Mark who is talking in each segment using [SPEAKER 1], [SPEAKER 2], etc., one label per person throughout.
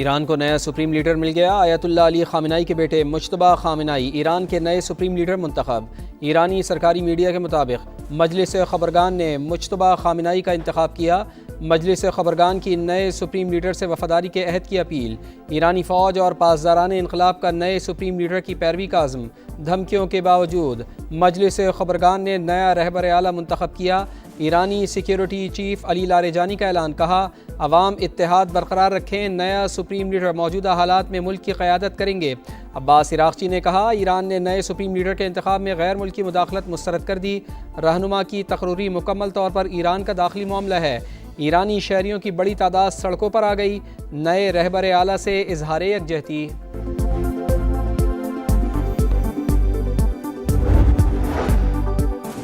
[SPEAKER 1] Iran को नया supreme leader मिल गया। आयतुल्लाह अली खामेनी के बेटे मुज्तबा खामेनी ईरान के नए सुप्रीम लीडर मुंतखब। ईरानी सरकारी मीडिया के मुताबिक मजलिस खबरगान ने मुज्तबा खामेनी का इंतखाब किया। मजलिस खबरगान की नए सुप्रीम लीडर से वफादारी के अहद की अपील। ईरानी फ़ौज और पासदारान इनकलाब का नए सुप्रीम लीडर की पैरवी का आज़म। धमकियों के बावजूद मजलिस खबरगान ने नया रहबर आला मुंतखब किया। ईरानी सिक्योरिटी चीफ अली लारेजानी का ऐलान, कहा अवाम इत्तेहाद बरकरार रखें, नया सुप्रीम लीडर मौजूदा हालात में मुल्क की क़यादत करेंगे। अब्बास इराक़ची ने कहा ईरान ने नए सुप्रीम लीडर के इंतखाब में गैर मुल्की मुदाखलत मुस्तरद कर दी। रहनुमा की तकर्री मुकम्मल तौर पर ईरान का दाखिली मामला है। ईरानी शहरियों की बड़ी तादाद सड़कों पर आ गई। नए रहबर आला से इजहार यकजहती।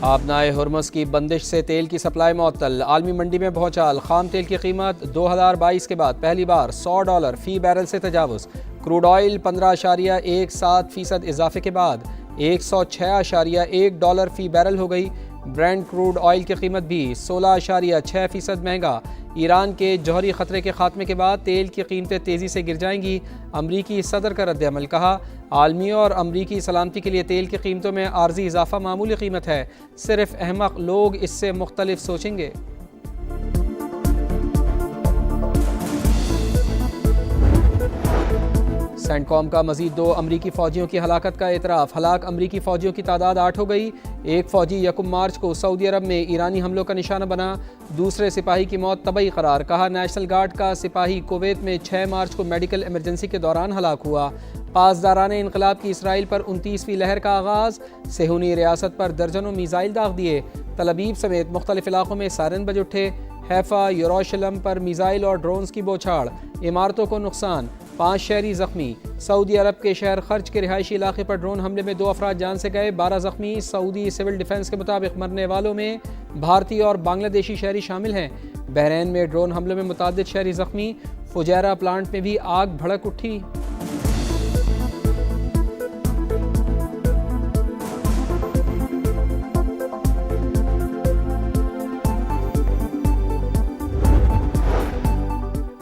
[SPEAKER 1] आबनाए हुर्मुज़ की बंदिश से तेल की सप्लाई मुअत्तल। आलमी मंडी में भौचाल। खाम तेल की कीमत 2022 के बाद पहली बार $100 फ़ी बैरल से तजावुज़। क्रूड ऑयल 15.17% इजाफे के बाद $106.1 फ़ी बैरल हो गई। ब्रेंट क्रूड ऑयल की कीमत भी 16.6% महंगा। ईरान के जौहरी ख़तरे के खात्मे के बाद तेल की कीमतें तेज़ी से गिर जाएंगी। अमरीकी सदर का रद्द-ए-अमल, कहा आलमी और अमरीकी सलामती के लिए तेल की कीमतों में आर्जी इजाफा मामूली कीमत है, सिर्फ अहमक लोग इससे मुख्तलिफ सोचेंगे। सेंटकॉम का मजीद 2 अमरीकी फ़ौजियों की हलाकत का एतराफ़। हलाक अमरीकी फ़ौजियों की तादाद 8 हो गई। एक फ़ौजी 1 मार्च को सऊदी अरब में ईरानी हमलों का निशाना बना। दूसरे सिपाही की मौत तबई करार, कहा नेशनल गार्ड का सिपाही कुवैत में 6 मार्च को मेडिकल इमरजेंसी के दौरान हलाक हुआ। पासदारान इनकलाब की इसराइल पर 29वीं लहर का आगाज़। सेहूनी रियासत पर दर्जनों मीज़ाइल दाग दिए। तल अबीब समेत मुख्तलिफ इलाकों में सायरन बज उठे। हैफा यरूशलेम पर मीज़ाइल और ड्रोन्स की बौछार। इमारतों को नुकसान, 5 शहरी जख्मी। सऊदी अरब के शहर खर्च के रिहायशी इलाके पर ड्रोन हमले में 2 अफराद जान से गए, 12 जख्मी। सऊदी सिविल डिफेंस के मुताबिक मरने वालों में भारतीय और बांग्लादेशी शहरी शामिल हैं। बहरीन में ड्रोन हमलों में मुतादिद शहरी जख्मी। फुजैरा प्लांट में भी आग भड़क उठी।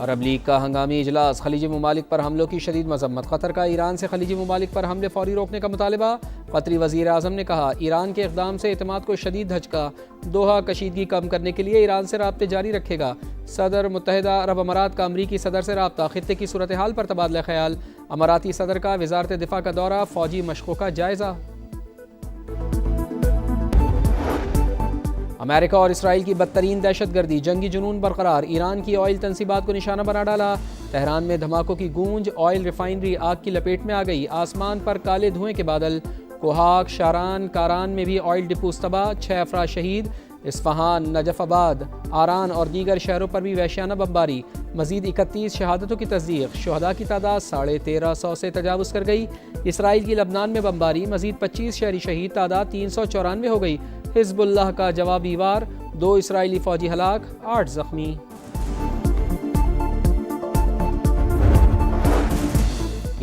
[SPEAKER 1] अरब लीग का हंगामी इजलास। खलीजी ममालिक पर हमलों की शदीद मजम्मत। कतर का ईरान से खलीजी ममालिक पर हमले फौरी रोकने का मुतालबा। कतरी वज़ीर आज़म ने कहा ईरान के इक़दाम से एतमाद को शदीद धचका। दोहा कशीदगी कम करने के लिए ईरान से राब्ते जारी रखेगा। सदर मुत्तहिदा अरब अमारात का अमरीकी सदर से राब्ता। खित्ते की सूरत हाल पर तबादला ख्याल। अमाराती सदर का वज़ारत दिफा का दौरा। फ़ौजी मशक़ों का जायज़ा। अमेरिका और इसराइल की बदतरीन दहशतगर्दी। जंगी जुनून बरकरार। ईरान की ऑयल तनसीबात को निशाना बना डाला। तेहरान में धमाकों की गूंज। ऑयल रिफाइनरी आग की लपेट में आ गई। आसमान पर काले धुएं के बादल। कोहाक, शारान, कारान में भी ऑयल डिपोज तबाह। 6 अफराद शहीद। इस्फहान, नजफ़ाबाद, आरान और दीगर शहरों पर भी वहशियाना बमबारी। मजीद 31 शहादतों की तस्दीक। शुहदा की तादाद 1350 से तजावुज़ कर गई। इसराइल की लबनान में बमबारी। मजीद 25 शहरी शहीद। तादाद 394 हो गई। हिज़्बुल्लाह का जवाबी वार। 2 इसराइली फ़ौजी हलाक, 8 ज़ख्मी।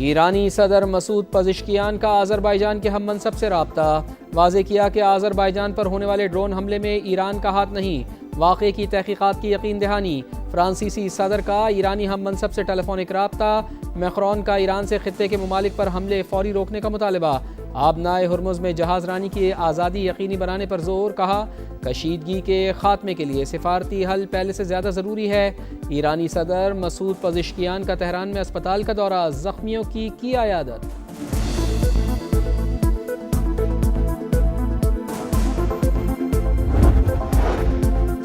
[SPEAKER 1] ईरानी सदर मसूद पज़िश्कियान का आज़रबाईजान के हम मनसब से राब्ता। वाज़े किया कि आज़रबाईजान पर होने वाले ड्रोन हमले में ईरान का हाथ नहीं। वाक़े की तहक़ीक़ात की यकीन दहानी। फ्रांसीसी सदर का ईरानी हम मनसब से टेलीफोनिक राब्ता। मैक्रोन का ईरान से खित्ते के ममालिक पर हमले फौरी रोकने का मुतालबा। आबनाए हुर्मुज़ में जहाज़ रानी की आज़ादी यकीनी बनाने पर जोर, कहा कशीदगी के खात्मे के लिए सिफारती हल पहले से ज़्यादा ज़रूरी है। ईरानी सदर मसूद पज़िश्कियान का तेहरान में अस्पताल का दौरा। ज़ख्मियों की आयादत।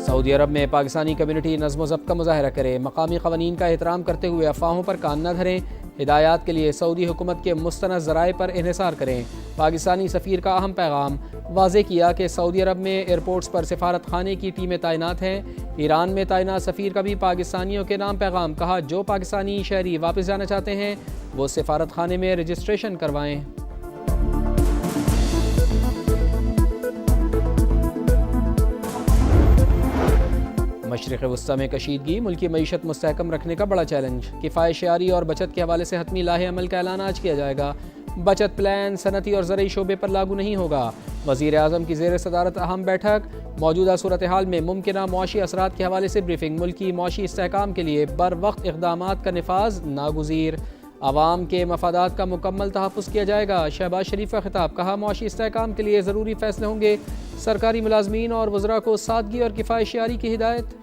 [SPEAKER 1] सऊदी अरब में पाकिस्तानी कम्युनिटी नज़्म व ज़ब्त का मुज़ाहरा करे। मकामी क़वानीन का एहतराम करते हुए अफवाहों पर कान न धरें। हिदायत के लिए सऊदी हुकूमत के मुस्तनद ज़राए पर इन्हिसार करें। पाकिस्तानी सफ़ीर का अहम पैगाम। वाज़े किया कि सऊदी अरब में एयरपोर्ट्स पर सिफारत खाने की टीमें तैनात हैं। ईरान में तैनात सफ़ीर का भी पाकिस्तानियों के नाम पैगाम। कहा जो पाकिस्तानी शहरी वापस जाना चाहते हैं वो सिफारत खाने में रजिस्ट्रेशन करवाएँ। मशरिक़ वस्ता में कशीदगी। मुल्की मईशत मुस्तहकम रखने का बड़ा चैलेंज। किफ़ायत शेयारी और बचत के हवाले से हतमी लाहे अमल का ऐलान आज किया जाएगा। बचत प्लान सनती और ज़रूरी शोबे पर लागू नहीं होगा। वज़ीर आज़म की ज़ेर सदारत अहम बैठक। मौजूदा सूरत हाल में मुमकिन मुआशी असरात के हवाले से ब्रीफिंग। मुल्की मुआशी इस्तेहकाम के लिए बर वक्त इक़दामात का निफाज नागुज़ीर। आवाम के मफादात का मुकम्मल तहफ़्फ़ुज़ किया जाएगा। शहबाज शरीफ का खिताब। कहा, मुआशी इस्तेहकाम के लिए ज़रूरी फ़ैसले होंगे। सरकारी मुलाज़मीन और वज़रा को सादगी और किफ़ायतशियारी की हिदायत।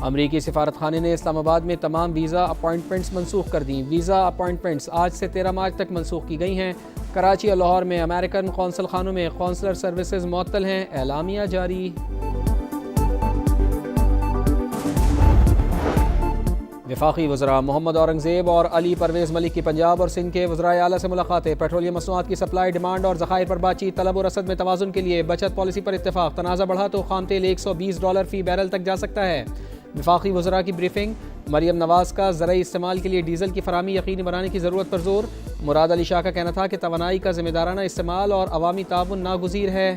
[SPEAKER 1] अमरीकी सिफारत खाने ने इस्लामाबाद में तमाम वीज़ा अपॉइंटमेंट्स मनसूख कर दी। वीज़ा अपॉइंटमेंट्स आज से 13 मार्च तक मनसूख की गई हैं। कराची और लाहौर में अमेरिकन कौंसल खानों में कौंसलर सर्विसेज मुअत्तल हैं। एलामिया जारी। वफाकी वज़रा मोहम्मद औरंगज़ेब और अली परवेज़ मलिक की पंजाब और सिंध के वज़राए आला से मुलाकातें। पेट्रोलियम मसनूआत की सप्लाई, डिमांड और ज़खायर पर बातचीत। तलब और रसद में तवाज़ुन के लिए बचत पॉलिसी पर इत्तेफाक। तनाज़ा बढ़ा तो खाम तेल $120 फ़ी बैरल तक जा सकता है। वफाकी वज़रा की ब्रीफिंग। मरियम नवाज़ का ज़रूरी इस्तेमाल के लिए डीज़ल की फराहमी यकीनी बनाने की ज़रूरत पर जोर। मुराद अली शाह का कहना था कि तवानाई का ज़िम्मेदाराना इस्तेमाल और अवामी ताउन नागुज़ीर है।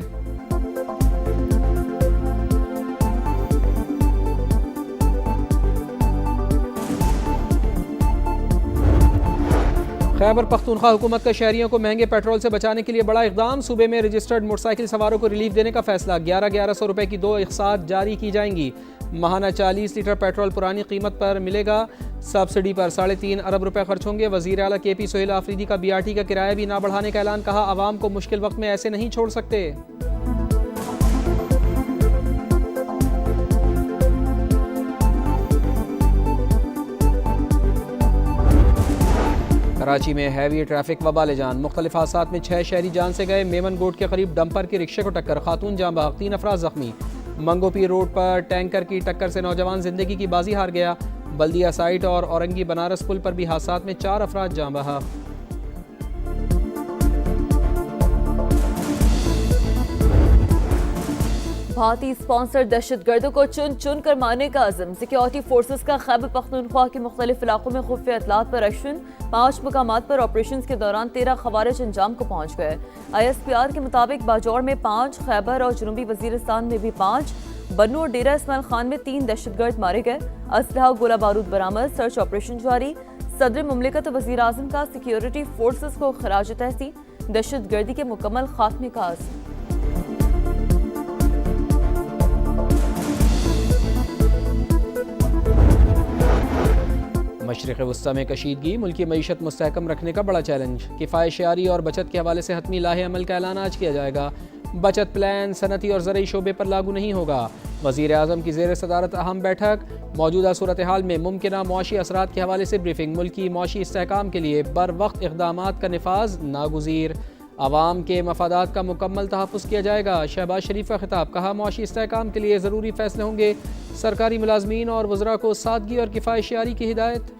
[SPEAKER 1] खैबर पख्तूनख्वा हुकूमत का शहरियों को महंगे पेट्रोल से बचाने के लिए बड़ा इकदाम। सूबे में रजिस्टर्ड मोटरसाइकिल सवारों को रिलीफ देने का फैसला। 1100 रुपये की 2 इक़सात जारी की जाएंगी। माहाना 40 लीटर पेट्रोल पुरानी कीमत पर मिलेगा। सब्सिडी पर 3.5 अरब रुपए खर्च होंगे। वज़ीर आला KP सोहेल आफरीदी का BRT का किराया भी ना बढ़ाने का ऐलान। कहा, आवाम को मुश्किल वक्त में ऐसे नहीं छोड़ सकते। कराची में हैवी ट्रैफिक वबाल जान। मुख्तलिफ हादसात में 6 शहरी जान से गए। मेमन गोट के करीब डंपर के रिक्शे को टक्कर, खातून जाँ बहक, 3 अफराद जख्मी। मंगोपीर रोड पर टैंकर की टक्कर से नौजवान जिंदगी की बाजी हार गया। बल्दिया साइट और औरंगी बनारस पुल पर भी हादसात में 4 अफराद जाँ बहक।
[SPEAKER 2] भारतीय स्पॉन्सर दहशतगर्दों को चुन चुन कर मारने का अज़म। सिक्योरिटी फोर्सेस का खैबर पख्तूनख्वा के मुख्तलिफ इलाकों में खुफिया इतलात पर एक्शन। 5 मकामात पर ऑपरेशन के दौरान 13 खवारिज अंजाम को पहुंच गए। ISPR के मुताबिक बाजौर में 5, खैबर और जनूबी वजीरिस्तान में भी 5, बन्नू और डेरा इस्माइल खान में 3 दहशतगर्द मारे गए। असलहा गोला बारूद बरामद। सर्च ऑपरेशन जारी। सदर मुमलिकत वज़ीर आज़म का सिक्योरिटी फोर्सेस को खराज तहसीन। दहशतगर्दी के मुकम्मल खात्मे का आज़म।
[SPEAKER 1] मशरिक़ वस्ता में कशीदगी, मुल्की मईशत मुस्तहकम रखने का बड़ा चैलेंज। किफ़ायतशियारी और बचत के हवाले से हतमी लाहे अमल का ऐलान आज किया जाएगा। बचत प्लान सनती और ज़रूरी शोबे पर लागू नहीं होगा। वज़ीर आज़म की ज़ेर सदारत अहम बैठक। मौजूदा सूरत हाल में मुमकिन मुआशी असरात के हवाले से ब्रीफिंग। मुल्की मुआशी इस्तेहकाम के लिए बर वक्त इक़दामात का निफाज नागुज़ीर। आवाम के मफादात का मुकम्मल तहफ़्फ़ुज़ किया जाएगा। शहबाज शरीफ का खिताब। कहा, मुआशी इस्तेहकाम के लिए ज़रूरी फ़ैसले होंगे। सरकारी मुलाज़मीन और वज़रा को सादगी और किफ़ायतशियारी की हिदायत।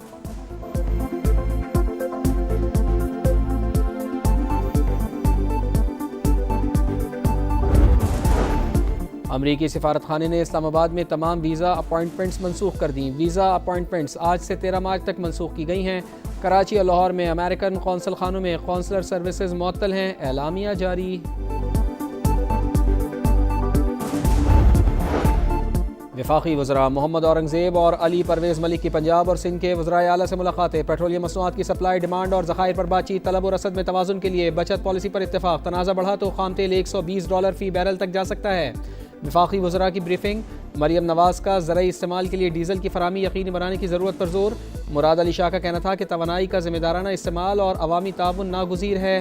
[SPEAKER 1] अमरीकी सिफारत खाने ने इस्लामाबाद में तमाम वीज़ा अपॉइंटमेंट्स मनसूख कर दी। वीज़ा अपॉइंटमेंट्स आज से 13 मार्च तक मनसूख की गई हैं। कराची और लाहौर में अमेरिकन कौंसल खानों में कौंसलर सर्विसेज मुअत्तल हैं। एलामिया जारी। वफाकी वज़रा मोहम्मद औरंगज़ेब और अली परवेज़ मलिक की पंजाब और सिंध के वज़राए आला से मुलाकातें। पेट्रोलियम मसनूआत की सप्लाई, डिमांड और ज़खायर पर बातचीत। तलब और रसद में तवाज़ुन के लिए बचत पॉलिसी पर इत्तेफाक। तनाज़ा बढ़ा तो खाम तेल $120 फ़ी बैरल तक जा सकता है। वफाकी वज़रा की ब्रीफिंग। मरियम नवाज़ का ज़रूरी इस्तेमाल के लिए डीज़ल की फराहमी यकीनी बनाने की ज़रूरत पर जोर। मुराद अली शाह का कहना था कि तवानाई का ज़िम्मेदाराना इस्तेमाल और अवामी ताउन नागुज़ीर है।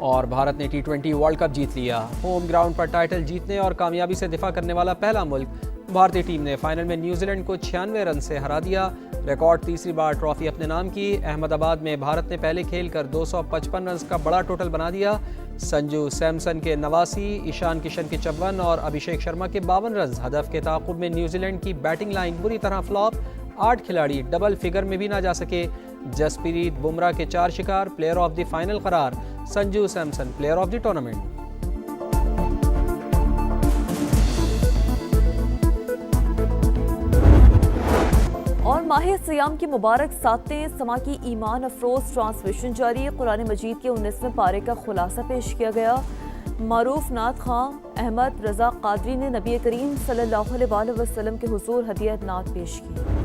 [SPEAKER 1] और भारत ने T20 वर्ल्ड कप जीत लिया। होम ग्राउंड पर टाइटल जीतने और कामयाबी से दिफा करने वाला पहला मुल्क। भारतीय टीम ने फाइनल में न्यूजीलैंड को 96 रन से हरा दिया। रिकॉर्ड तीसरी बार ट्रॉफी अपने नाम की। अहमदाबाद में भारत ने पहले खेल कर 255 रन का बड़ा टोटल बना दिया। संजू सैमसन के 89, ईशान किशन के 54 और अभिषेक शर्मा के 52 रन। हदफ के ताक़ुब में न्यूजीलैंड की बैटिंग लाइन बुरी तरह फ्लॉप। 8 खिलाड़ी डबल फिगर में भी ना जा सके। जसप्रीत बुमराह के 4 शिकार। प्लेयर ऑफ द फाइनल करार। Sanju Samson player of the tournament.
[SPEAKER 2] और माह सियाम की मुबारक सातवें समा की ईमान अफरोज ट्रांसमिशन जारी। कुरान मजीद के 19वें पारे का खुलासा पेश किया गया। मारूफ नात खां अहमद रजा कादरी ने नबी करीम सल्लल्लाहु अलैहि वसल्लम के हुजूर हदियत नात पेश की।